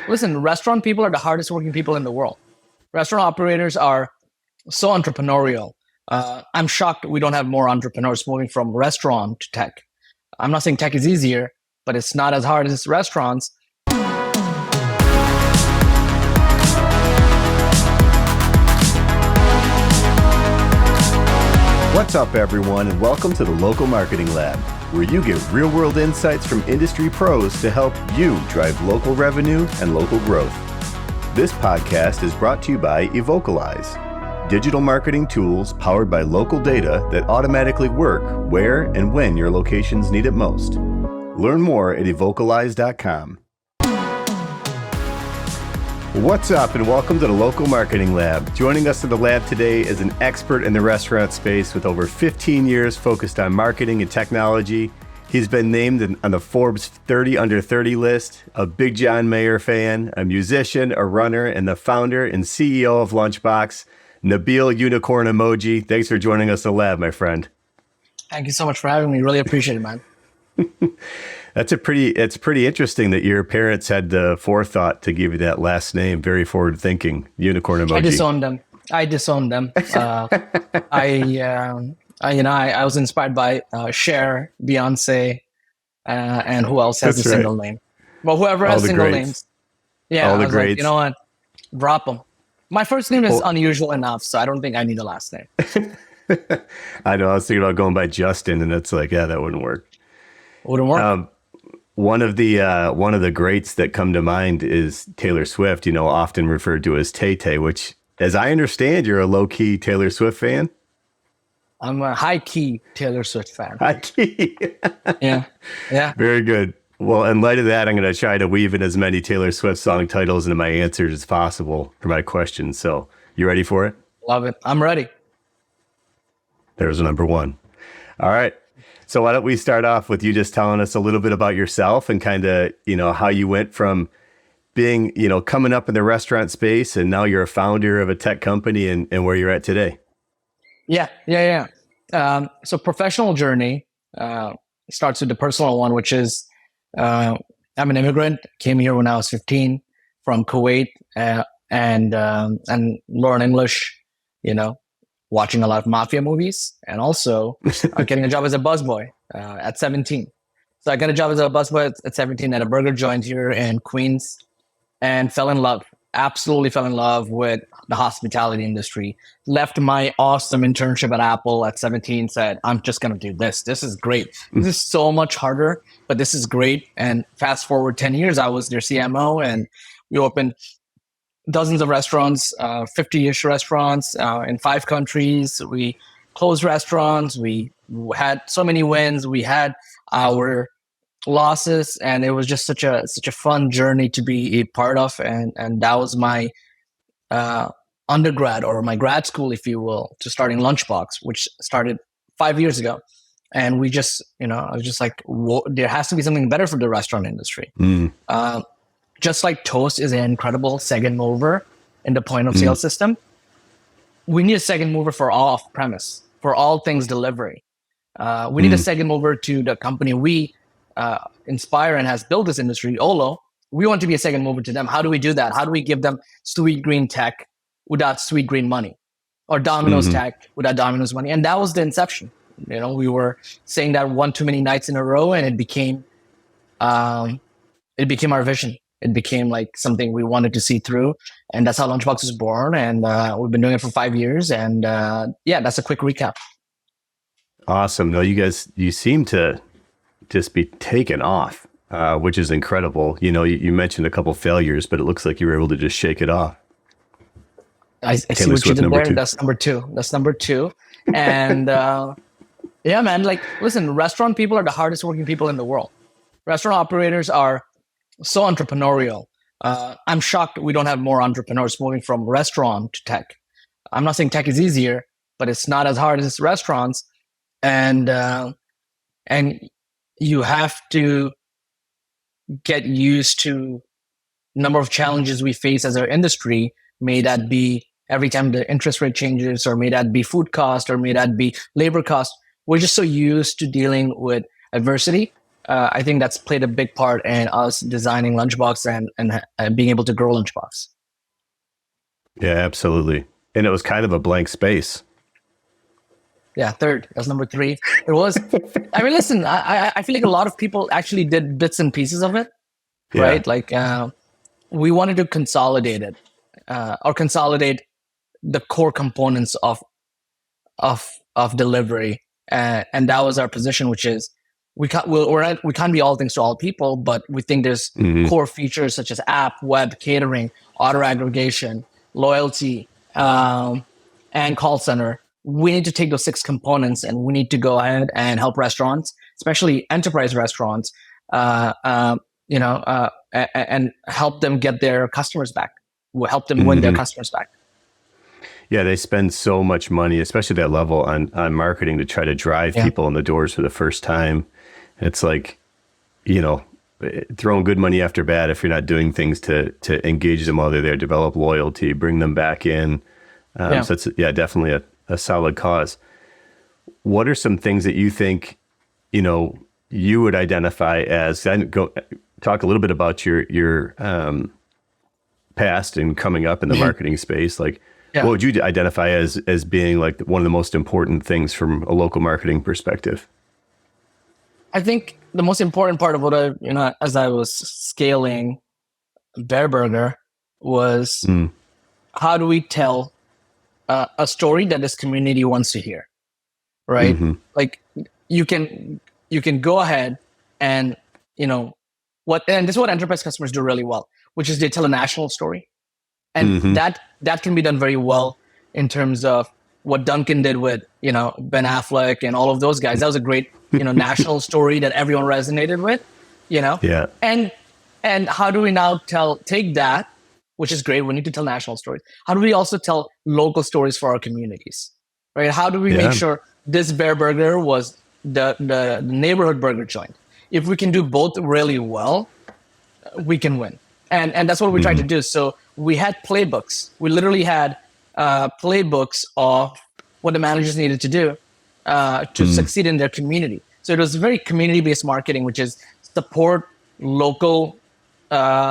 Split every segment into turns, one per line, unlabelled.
listen, restaurant people are the hardest working people in the world. Restaurant operators are so entrepreneurial. I'm shocked we don't have more entrepreneurs moving from restaurant to tech. I'm not saying tech is easier, but it's not as hard as restaurants.
What's up, everyone, and welcome to the Local Marketing Lab, where you get real-world insights from industry pros to help you drive local revenue and local growth. This podcast is brought to you by Evocalize, digital marketing tools powered by local data that automatically work where and when your locations need it most. Learn more at evocalize.com. What's up, and welcome to the Local Marketing Lab. Joining us in the lab today is an expert in the restaurant space with over 15 years focused on marketing and technology. He's been named on the Forbes 30 Under 30 list, a big John Mayer fan, a musician, a runner, and the founder and CEO of Lunchbox. Nabeel Unicorn Emoji, thanks for joining us in the lab, my friend.
Thank you so much for having me. Really appreciate it, man.
It's pretty interesting that your parents had the forethought to give you that last name. Very forward thinking. Unicorn Emoji.
I disowned them. I was inspired by Cher, Beyonce, and who else has a single name? Well, whoever has single names. Yeah,
all the
I was
greats.
Like, you know what? Drop them. My first name is unusual enough, so I don't think I need a last name.
I know. I was thinking about going by Justin, and it's like, yeah, that wouldn't work.
Wouldn't work.
One of the greats that come to mind is Taylor Swift. You know, often referred to as Tay-Tay, which, as I understand, you're a low-key Taylor Swift fan.
I'm a high-key Taylor Swift fan.
High-key.
Yeah.
Very good. Well, in light of that, I'm going to try to weave in as many Taylor Swift song titles into my answers as possible for my questions. So, you ready for it?
Love it. I'm ready.
There's number one. All right. So why don't we start off with you just telling us a little bit about yourself and kind of, how you went from being, coming up in the restaurant space and now you're a founder of a tech company and where you're at today.
Yeah. So professional journey starts with the personal one, which is I'm an immigrant, came here when I was 15 from Kuwait and learn English, watching a lot of mafia movies, and also getting a job as a busboy at 17. So I got a job as a busboy at 17 at a burger joint here in Queens, and absolutely fell in love with the hospitality industry. Left my awesome internship at Apple at 17, said, I'm just going to do this. This is great. This is so much harder, but this is great. And fast forward 10 years, I was their CMO, and we opened dozens of restaurants, 50-ish restaurants in 5 countries. We closed restaurants. We had so many wins. We had our losses, and it was just such a fun journey to be a part of. And that was my undergrad, or my grad school, if you will, to starting Lunchbox, which started 5 years ago. And we just, I was just like, there has to be something better for the restaurant industry. Just like Toast is an incredible second mover in the point of sale system, we need a second mover for all off-premise, for all things delivery. We need a second mover to the company we inspire and has built this industry, Olo. We want to be a second mover to them. How do we do that? How do we give them sweet green tech without sweet green money, or Domino's tech without Domino's money? And that was the inception. We were saying that one too many nights in a row, and it became our vision. It became like something we wanted to see through. And that's how Lunchbox was born. And we've been doing it for 5 years. And that's a quick recap.
Awesome. No, you seem to just be taken off, which is incredible. You mentioned a couple failures, but it looks like you were able to just shake it off.
I see what you did there. That's number two. And yeah, man, listen, restaurant people are the hardest working people in the world. Restaurant operators are so entrepreneurial. I'm shocked we don't have more entrepreneurs moving from restaurant to tech. I'm not saying tech is easier, but it's not as hard as restaurants. And you have to get used to number of challenges we face as our industry. May that be every time the interest rate changes, or may that be food cost, or may that be labor cost. We're just so used to dealing with adversity I think that's played a big part in us designing Lunchbox and being able to grow Lunchbox.
Yeah, absolutely. And it was kind of a blank space.
Yeah, third. That's number three. It was. I mean, listen. I feel like a lot of people actually did bits and pieces of it, right?
Yeah.
Like we wanted to consolidate it, or consolidate the core components of delivery, and that was our position, which is we can't be all things to all people, but we think there's core features such as app, web, catering, auto aggregation, loyalty, and call center. We need to take those 6 components and we need to go ahead and help restaurants, especially enterprise restaurants, and help them get their customers back. We'll help them win their customers back.
Yeah, they spend so much money, especially that level on marketing to try to drive people in the doors for the first time. It's like, throwing good money after bad if you're not doing things to engage them while they're there, develop loyalty, bring them back in. So it's definitely a solid cause. What are some things that you think, you would identify as, talk a little bit about your past and coming up in the marketing space, like, what would you identify as being like one of the most important things from a local marketing perspective?
I think the most important part of what as I was scaling Bear Burger was how do we tell a story that this community wants to hear, right? Like you can go ahead and and this is what enterprise customers do really well, which is they tell a national story. And that can be done very well in terms of what Duncan did with, Ben Affleck and all of those guys. That was a great, national story that everyone resonated with, Yeah. And how do we now take that, which is great. We need to tell national stories. How do we also tell local stories for our communities, right? How do we make sure this Bear Burger was the neighborhood burger joint? If we can do both really well, we can win. And that's what we tried to do. So we had playbooks. We literally had playbooks of what the managers needed to do to succeed in their community. So it was very community-based marketing, which is support local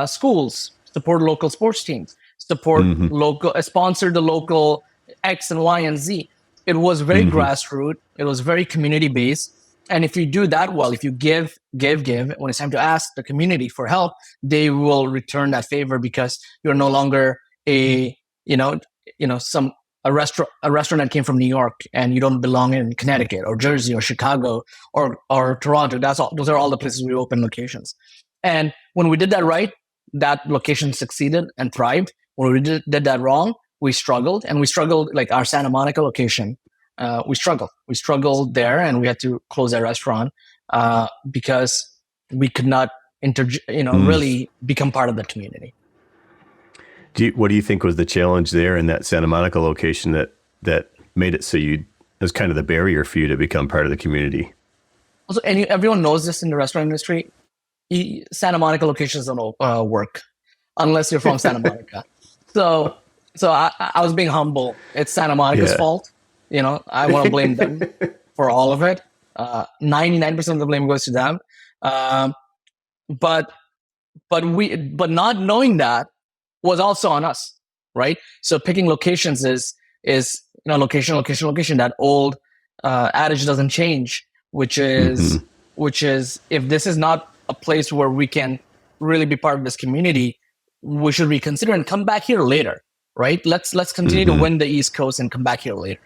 schools, support local sports teams, support local, sponsor the local X and Y and Z. It was very grassroots. It was very community-based. And if you do that well, if you give, when it's time to ask the community for help, they will return that favor because you're no longer a restaurant that came from New York and you don't belong in Connecticut or Jersey or Chicago or Toronto. Those are all the places we open locations. And when we did that right, that location succeeded and thrived. When we did that wrong, we struggled, like our Santa Monica location. We struggled there, and we had to close our restaurant because we could not really become part of the community.
What do you think was the challenge there in that Santa Monica location that made it so it was kind of the barrier for you to become part of the community?
Also, and everyone knows this in the restaurant industry. Santa Monica locations don't work unless you're from Santa Monica. So I was being humble. It's Santa Monica's fault. I want to blame them for all of it. 99% of the blame goes to them. But not knowing that was also on us, right? So picking locations is location. That old adage doesn't change, which is if this is not a place where we can really be part of this community, we should reconsider and come back here later, right? Let's continue to win the East Coast and come back here later.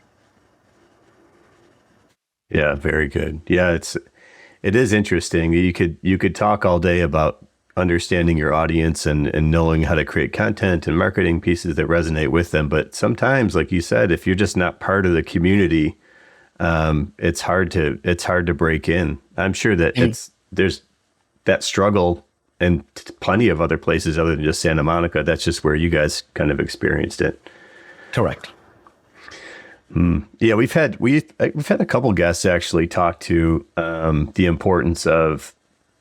Yeah, very good. Yeah, it is interesting. You could talk all day about understanding your audience and knowing how to create content and marketing pieces that resonate with them. But sometimes, like you said, if you're just not part of the community, it's hard to break in. I'm sure that there's that struggle in plenty of other places other than just Santa Monica. That's just where you guys kind of experienced it.
Correct.
Yeah, we've had a couple guests actually talk to the importance of,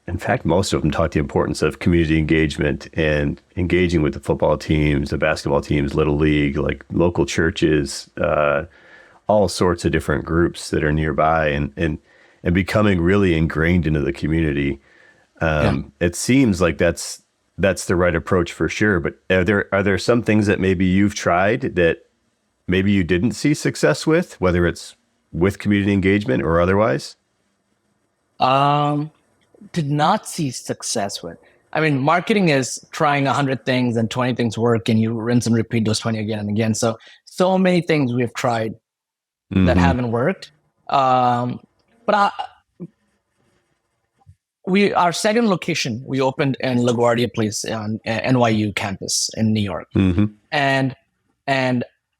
in fact, most of them talk the importance of community engagement and engaging with the football teams, the basketball teams, Little League, like local churches, all sorts of different groups that are nearby. And and becoming really ingrained into the community. It seems like that's the right approach for sure. But are there some things that maybe you've tried that maybe you didn't see success with, whether it's with community engagement or otherwise?
Did not see success with. I mean, marketing is trying 100 things and 20 things work, and you rinse and repeat those 20 again and again. So many things we've tried that haven't worked. But our second location we opened in LaGuardia Place on NYU campus in New York, and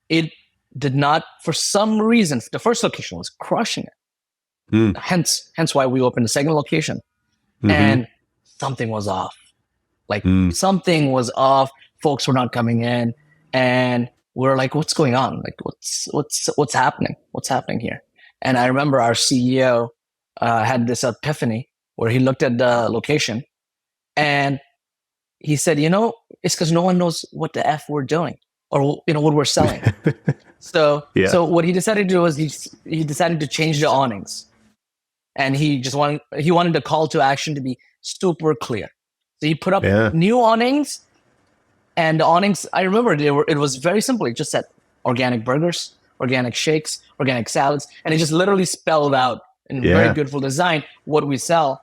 it did not, for some reason, the first location was crushing it. Hence why we opened the second location, and something was off. Like something was off. Folks were not coming in, and we're like, "What's going on? Like, what's happening? What's happening here?" And I remember our CEO had this epiphany where he looked at the location, and he said, "It's because no one knows what the F we're doing, or what we're selling." So what he decided to do was he decided to change the awnings, and he wanted the call to action to be super clear. So he put up new awnings, and the awnings, I remember it was very simple. It just said organic burgers, organic shakes, organic salads, and it just literally spelled out in very beautiful design what we sell.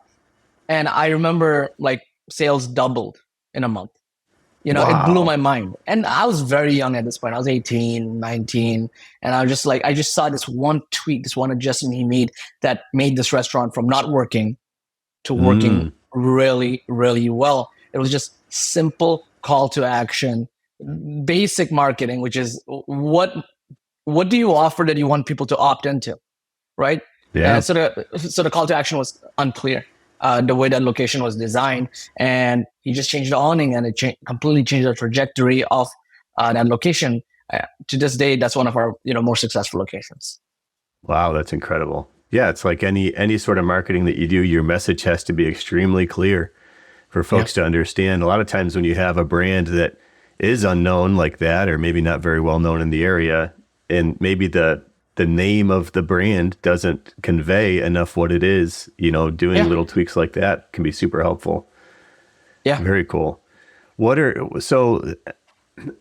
And I remember like sales doubled in a month. It blew my mind. And I was very young at this point. I was 18, 19. And I was just like, I just saw this one tweak, this one adjustment he made that made this restaurant from not working to working really, really well. It was just simple call to action, basic marketing, which is what do you offer that you want people to opt into, right?
Yeah.
So the call to action was unclear. The way that location was designed, and he just changed the awning, and it completely changed the trajectory of that location. To this day, that's one of our more successful locations.
Wow, that's incredible. Yeah, it's like any sort of marketing that you do, your message has to be extremely clear for folks to understand. A lot of times when you have a brand that is unknown like that, or maybe not very well known in the area, and maybe the name of the brand doesn't convey enough what it is, doing little tweaks like that can be super helpful.
Yeah.
Very cool. So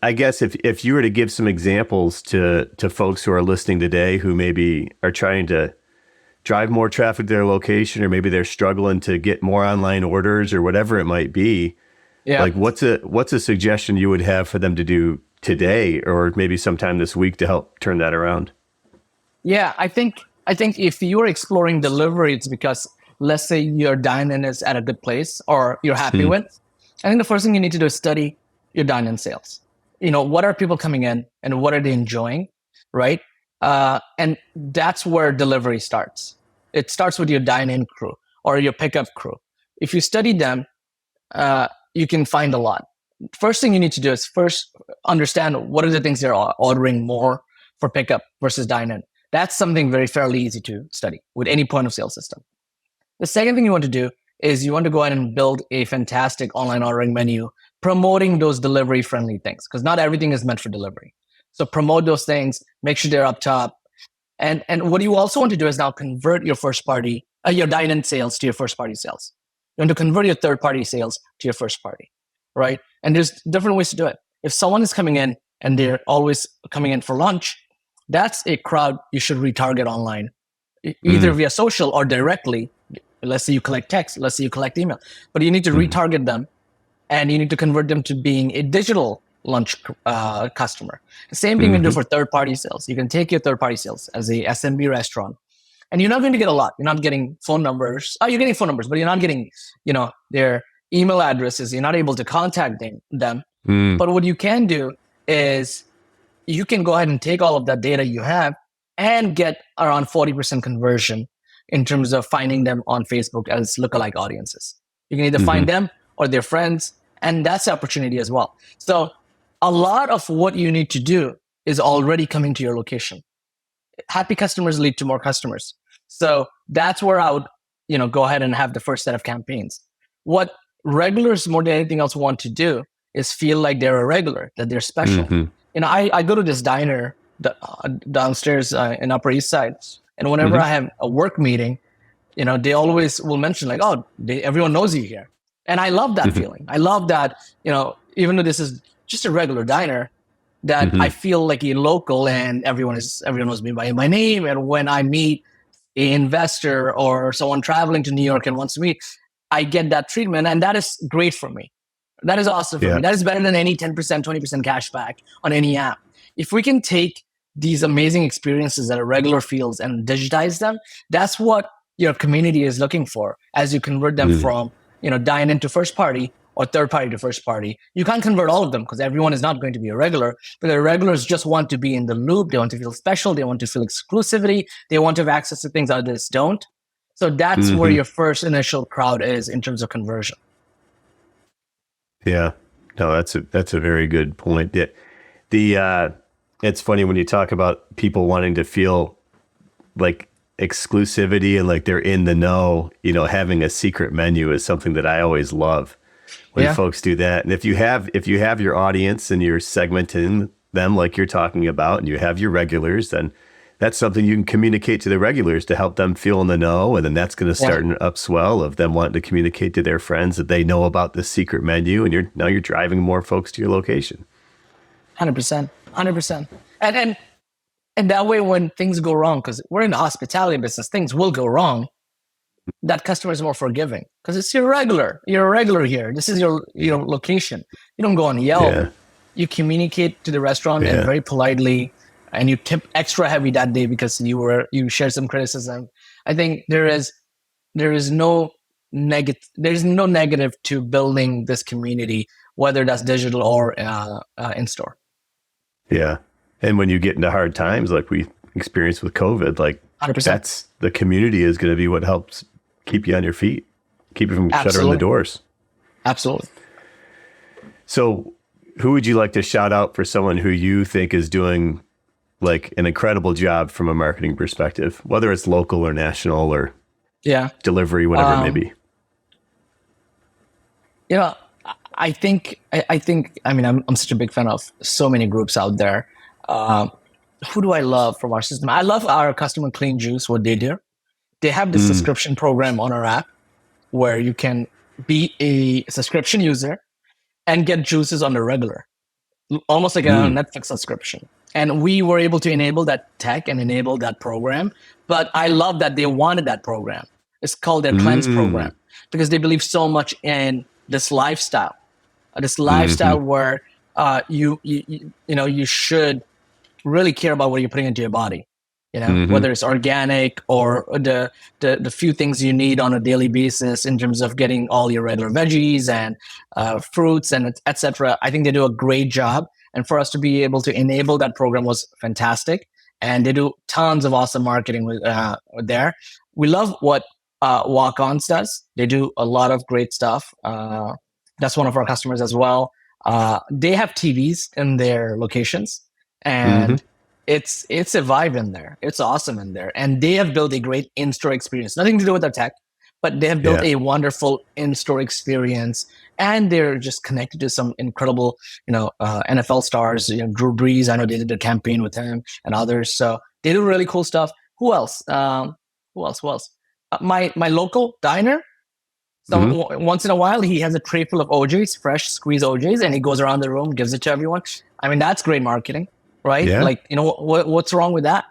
I guess if you were to give some examples to folks who are listening today, who maybe are trying to drive more traffic to their location, or maybe they're struggling to get more online orders or whatever it might be, like what's a suggestion you would have for them to do today, or maybe sometime this week, to help turn that around?
Yeah, I think if you're exploring delivery, it's because, let's say your dine-in is at a good place or you're happy with. I think the first thing you need to do is study your dine-in sales. What are people coming in and what are they enjoying, right? And that's where delivery starts. It starts with your dine-in crew or your pickup crew. If you study them, you can find a lot. First thing you need to do is first understand what are the things they're ordering more for pickup versus dine-in. That's something very fairly easy to study with any point of sale system. The second thing you want to do is you want to go ahead and build a fantastic online ordering menu, promoting those delivery friendly things, because not everything is meant for delivery. So promote those things, make sure they're up top. And what you also want to do is now convert your your dine-in sales to your first party sales. You want to convert your third party sales to your first party, right? And there's different ways to do it. If someone is coming in and they're always coming in for lunch, that's a crowd you should retarget online, either via social or directly. Let's say you collect text, let's say you collect email, but you need to retarget them, and you need to convert them to being a digital lunch customer. The same thing you can do for third-party sales. You can take your third-party sales as a SMB restaurant, and you're not going to get a lot. You're not getting phone numbers. You're getting phone numbers, but you're not getting, their email addresses. You're not able to contact them. But what you can do is you can go ahead and take all of that data you have and get around 40% conversion in terms of finding them on Facebook as lookalike audiences. You can either find them or their friends, and that's the opportunity as well. So a lot of what you need to do is already coming to your location. Happy customers lead to more customers. So that's where I would, go ahead and have the first set of campaigns. What regulars more than anything else want to do is feel like they're a regular, that they're special. I go to this diner downstairs in Upper East Side, and whenever I have a work meeting, they always will mention like, oh, everyone knows you here. And I love that feeling. I love that, even though this is just a regular diner, that I feel like a local and everyone knows me by my name. And when I meet an investor or someone traveling to New York and wants to meet, I get that treatment. And that is great for me. That is awesome for me. That is better than any 10%, 20% cash back on any app. If we can take these amazing experiences that are regular fields and digitize them, that's what your community is looking for as you convert them from, dine-in to first party or third party to first party. You can't convert all of them because everyone is not going to be a regular, but the regulars just want to be in the loop. They want to feel special. They want to feel exclusivity. They want to have access to things others don't. So that's where your first initial crowd is in terms of conversion.
Yeah, no, that's a very good point. It's funny when you talk about people wanting to feel like exclusivity and like they're in the know, having a secret menu is something that I always love when folks do that. And if you have your audience and you're segmenting them like you're talking about and you have your regulars, then that's something you can communicate to the regulars to help them feel in the know. And then that's going to start an upswell of them wanting to communicate to their friends that they know about this secret menu. And you're driving more folks to your location.
100%. And that way, when things go wrong, because we're in the hospitality business, things will go wrong. That customer is more forgiving because it's your regular. You're a regular here. This is your location. You don't go on Yelp. Yeah. You communicate to the restaurant and very politely, and you tip extra heavy that day because you shared some criticism. I think there is no negative to building this community, whether that's digital or in store.
Yeah. And when you get into hard times, like we experienced with COVID, like
100%.
That's the community is going to be what helps keep you on your feet, keep you from shuttering the doors.
Absolutely.
So who would you like to shout out for someone who you think is doing like an incredible job from a marketing perspective, whether it's local or national or delivery, whatever it may be?
I think, I'm such a big fan of so many groups out there. Who do I love from our system? I love our customer Clean Juice, what they do. They have this subscription program on our app where you can be a subscription user and get juices on the regular, almost like a Netflix subscription. And we were able to enable that tech and enable that program. But I love that they wanted that program. It's called their Cleanse program because they believe so much in this lifestyle where you should really care about what you're putting into your body, whether it's organic or the few things you need on a daily basis in terms of getting all your regular veggies and fruits and etc. I think they do a great job. And for us to be able to enable that program was fantastic. And they do tons of awesome marketing with there. We love what Walk-Ons does. They do a lot of great stuff. That's one of our customers as well. They have TVs in their locations. And it's a vibe in there. It's awesome in there. And they have built a great in-store experience. Nothing to do with their tech, but they have built a wonderful in-store experience. And they're just connected to some incredible, NFL stars. Drew Brees, I know they did a campaign with him and others. So they do really cool stuff. Who else? Who else? My local diner. So once in a while, he has a tray full of OJs, fresh squeezed OJs, and he goes around the room, gives it to everyone. I mean, that's great marketing. Right? Yeah. Like, what's wrong with that?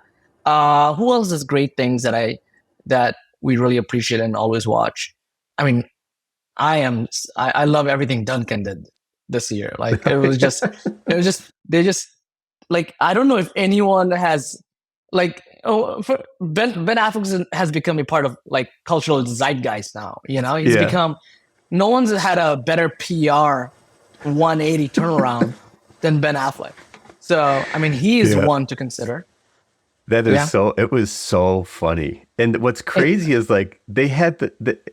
Who else does great things that we really appreciate and always watch? I mean, I love everything Duncan did this year. Like they just like, I don't know if anyone has like, Ben Affleck has become a part of like cultural zeitgeist now. He's become, no one's had a better PR 180 turnaround than Ben Affleck. So, I mean, he is one to consider.
That is it was so funny. And what's crazy is like they had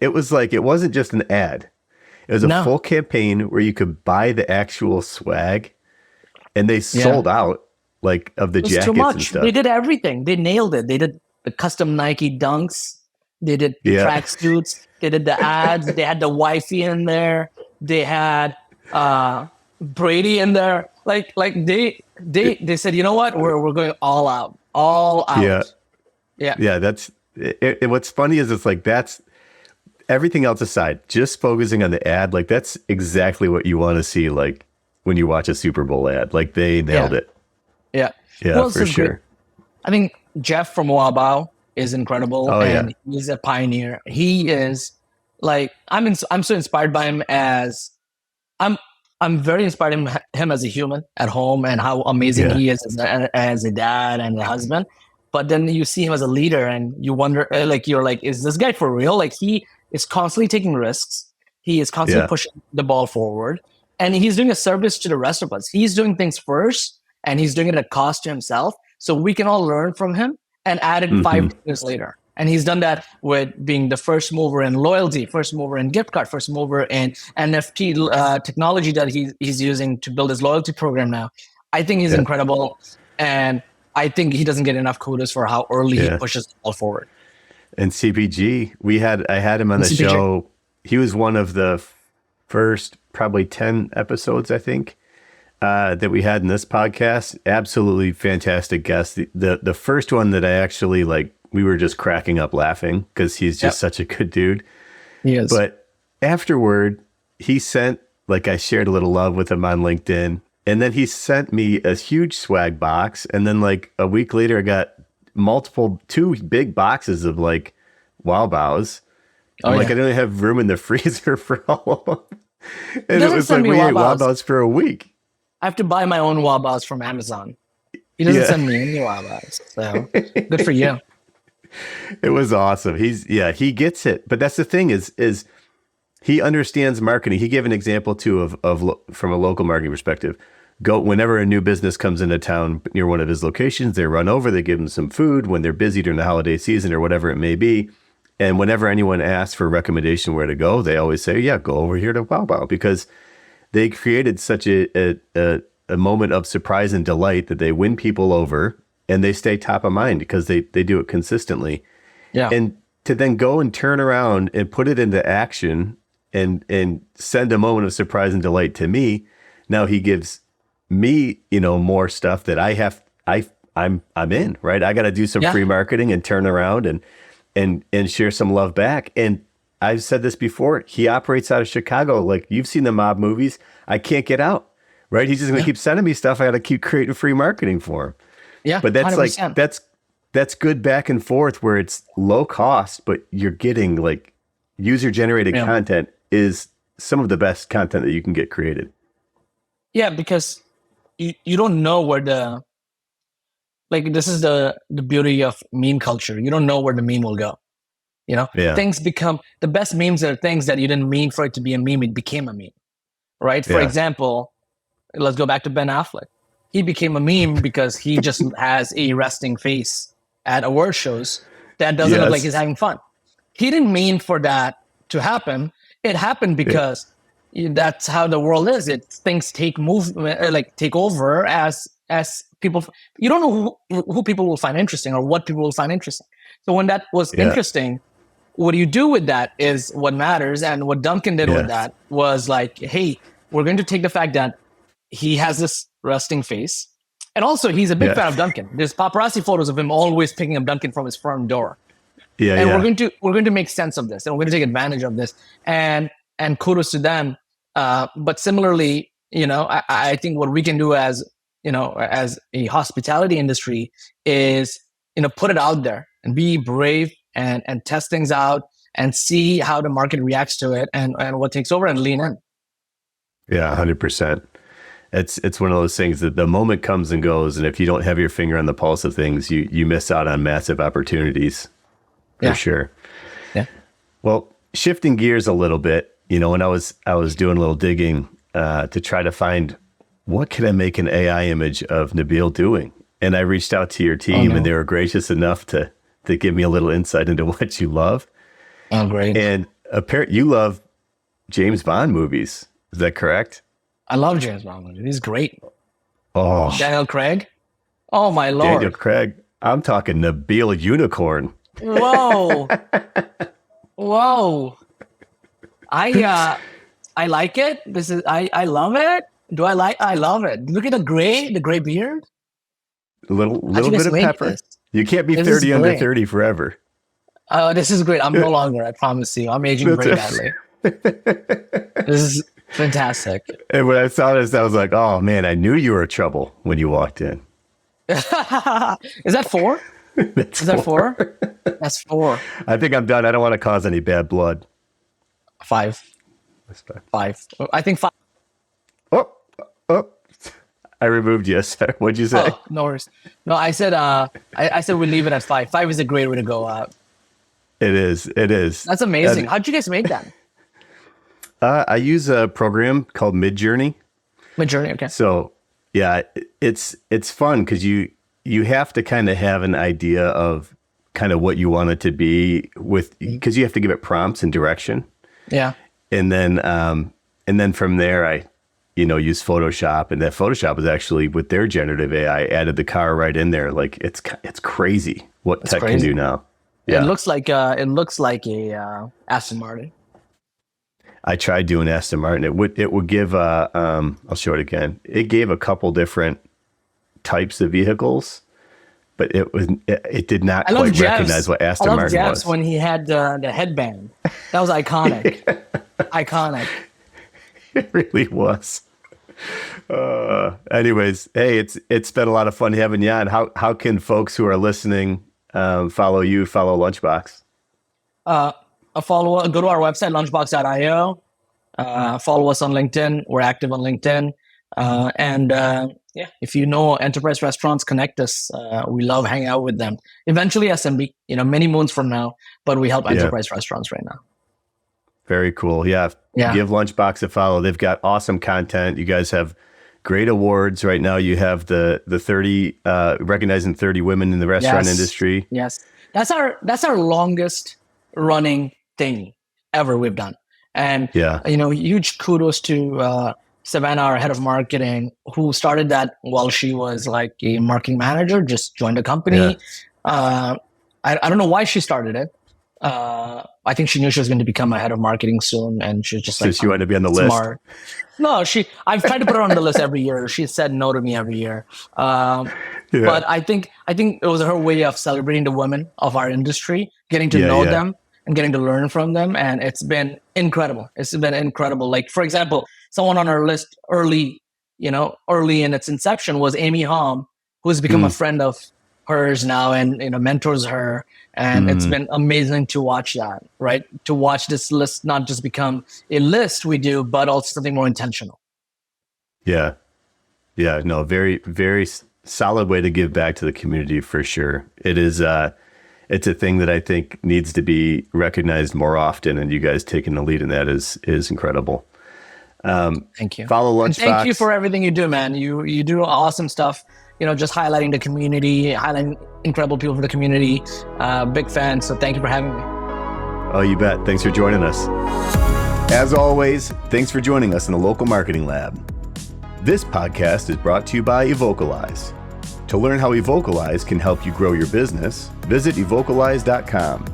it was like, it wasn't just an ad. It was a full campaign where you could buy the actual swag and they sold out like of the jackets and stuff.
They did everything. They nailed it. They did the custom Nike dunks. They did track suits. They did the ads. They had the wifey in there. They had Brady in there. Like they said, you know what? We're going all out.
Yeah. That's What's funny is it's like that's everything else aside, just focusing on the ad, like that's exactly what you want to see. Like when you watch a Super Bowl ad, like they nailed
Yeah.
it.
Yeah.
Yeah,
Well,
for
so great.
sure.
I think Jeff from Wabao is incredible,
Oh yeah,
and he's a pioneer. He is like I'm so inspired by him as I'm I'm very inspired him as a human at home and how amazing
yeah,
he is as a dad and a husband. But then you see him as a leader, and you wonder, like you're like, is this guy for real? Like he is constantly taking risks. He is constantly
yeah,
pushing the ball forward, and he's doing a service to the rest of us. He's doing things first, and he's doing it at cost to himself, so we can all learn from him and add it
hmm
5 years later. And he's done that with being the first mover in loyalty, first mover in gift card, first mover in NFT technology that he's using to build his loyalty program now. I think he's
yeah,
incredible. And I think he doesn't get enough kudos for how early he
yeah.
pushes the ball forward.
And CPG, I had him on
And
the
CPG.
show. He was one of the first probably 10 episodes, I think, that we had in this podcast. Absolutely fantastic guest. The first one that I actually like, we were just cracking up laughing because he's just
Yep,
such a good dude.
he is.
But afterward, he sent, like, I shared a little love with him on LinkedIn. And then he sent me a huge swag box. And then, like, a week later, I got two big boxes of, like, Wow Bows.
Oh,
I'm like, I
yeah.
don't have room in the freezer for all of them.
He
And it
doesn't
was
send
like,
me
we ate Wow
Wabas.
Bows for a week.
I have to buy my own Wabas from Amazon. He doesn't
Yeah.
send me any Wabas. So good for you.
It was awesome. He gets it. But that's the thing is he understands marketing. He gave an example too of from a local marketing perspective. Go whenever a new business comes into town near one of his locations, they run over, they give them some food when they're busy during the holiday season or whatever it may be. And whenever anyone asks for a recommendation where to go, they always say, yeah, go over here to Wow Wow because they created such a moment of surprise and delight that they win people over and they stay top of mind because they do it consistently.
Yeah.
And to then go and turn around and put it into action and send a moment of surprise and delight to me. Now he gives me, more stuff that I'm in, right? I got to do some
Yeah.
free marketing and turn around and share some love back. And I've said this before, he operates out of Chicago. Like you've seen the mob movies. I can't get out, right? He's just going to keep sending me stuff. I got to keep creating free marketing for him.
Yeah.
But that's
100%.
like, that's good back and forth where it's low cost, but you're getting like user generated
Yeah.
content is some of the best content that you can get created.
Yeah, because you don't know where this is the beauty of meme culture. You don't know where the meme will go.
Yeah.
Things become the best memes are things that you didn't mean for it to be a meme. It became a meme, right? For
Yeah.
example, let's go back to Ben Affleck. He became a meme because he just has a resting face at award shows that doesn't look like
Yes.
he's having fun. He didn't mean for that to happen. It happened because that's how the world is. Things take over as people. You don't know who people will find interesting or what people will find interesting. So when that was interesting, what do you do with that is what matters. And what Duncan did with that was like, hey, we're going to take the fact that he has this resting face. And also, he's a big fan of Duncan. There's paparazzi photos of him always picking up Duncan from his front door.
Yeah.
And
Yeah.
we're going to make sense of this, and we're going to take advantage of this. And kudos to them. But similarly, I think what we can do as a hospitality industry is put it out there and be brave and test things out and see how the market reacts to it and what takes over and lean in.
Yeah. 100%. It's one of those things that the moment comes and goes. And if you don't have your finger on the pulse of things, you miss out on massive opportunities for sure.
Yeah.
Well, shifting gears a little bit, when I was doing a little digging to try to find what can I make an AI image of Nabeel doing, and I reached out to your team, and they were gracious enough to give me a little insight into what you love.
Oh, great!
And apparently, you love James Bond movies. Is that correct?
I love James Bond. He's great.
Oh,
Daniel Craig. Oh my Lord.
Daniel Craig. I'm talking Nabeel Unicorn.
Whoa. Whoa. I like it. I love it. I love it. Look at the gray beard.
A little
How'd you
bit
guys
of
make
pepper.
this?
You can't be
This is
30 under
great.
30 forever.
This is great. I'm no longer, I promise you. I'm aging very badly. This is fantastic.
And when I saw this, I was like, oh man, I knew you were trouble when you walked in.
Is that 4? Is that 4? That's 4.
I think I'm done. I don't want to cause any bad blood.
5. 5. I think 5.
Oh, I removed you. Sir. What'd you say?
Oh, no worries. No, I said I said we leave it at 5. 5 is a great way to go out.
It is.
That's amazing. How'd you guys make that?
I use a program called Midjourney.
Midjourney, okay.
So yeah, it's fun because you have to kind of have an idea of kind of what you want it to be because you have to give it prompts and direction.
Yeah.
And then from there I use Photoshop, and that Photoshop is actually with their generative AI added the car right in there. Like it's crazy what tech can do now. Yeah.
It looks like a Aston Martin.
I tried doing Aston Martin. It would give I'll show it again. It gave a couple different types of vehicles, but it did not quite recognize what Aston Martin was. I love Jeff's
when he had the headband. That was iconic. Iconic.
It really was. Anyways, hey, it's been a lot of fun having you on. How can folks who are listening follow you, follow Lunchbox?
Go to our website, lunchbox.io. Follow us on LinkedIn. We're active on LinkedIn. If you know enterprise restaurants, connect us. We love hanging out with them. Eventually SMB, many moons from now, but we help enterprise restaurants right now.
Very cool. Yeah. Give Lunchbox a follow. They've got awesome content. You guys have great awards right now. You have the 30 recognizing 30 women in the restaurant industry.
Yes. That's our longest running thing ever we've done. And huge kudos to Savannah, our head of marketing, who started that while she was like a marketing manager, just joined the company. I don't know why she started it. I think she knew she was going to become a head of marketing soon, and she was just like,
she wanted to be on the
smart. List. No, I've tried to put her on the list every year. She said no to me every year. But I think it was her way of celebrating the women of our industry, getting to know them and getting to learn from them. And it's been incredible. Like, for example, someone on our list early in its inception was Amy Hom, who has become a friend of hers now and mentors her. And it's been amazing to watch that, right? To watch this list not just become a list we do, but also something more intentional.
Yeah. Yeah. No, very, very solid way to give back to the community for sure. It is, it's a thing that I think needs to be recognized more often, and you guys taking the lead in that is incredible.
Thank you.
Follow Lunchbox.
And thank you for everything you do, man. You do awesome stuff. Just highlighting the community, highlighting incredible people for the community. Big fan. So thank you for having me.
Oh, you bet. Thanks for joining us. As always, thanks for joining us in the Local Marketing Lab. This podcast is brought to you by Evocalize. To learn how Evocalize can help you grow your business, visit evocalize.com.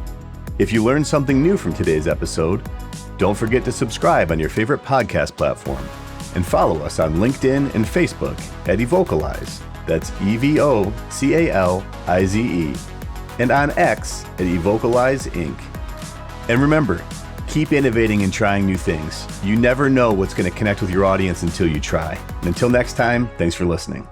If you learned something new from today's episode, don't forget to subscribe on your favorite podcast platform and follow us on LinkedIn and Facebook at Evocalize. That's Evocalize, and on X at Evocalize Inc. And remember, keep innovating and trying new things. You never know what's going to connect with your audience until you try. And until next time, thanks for listening.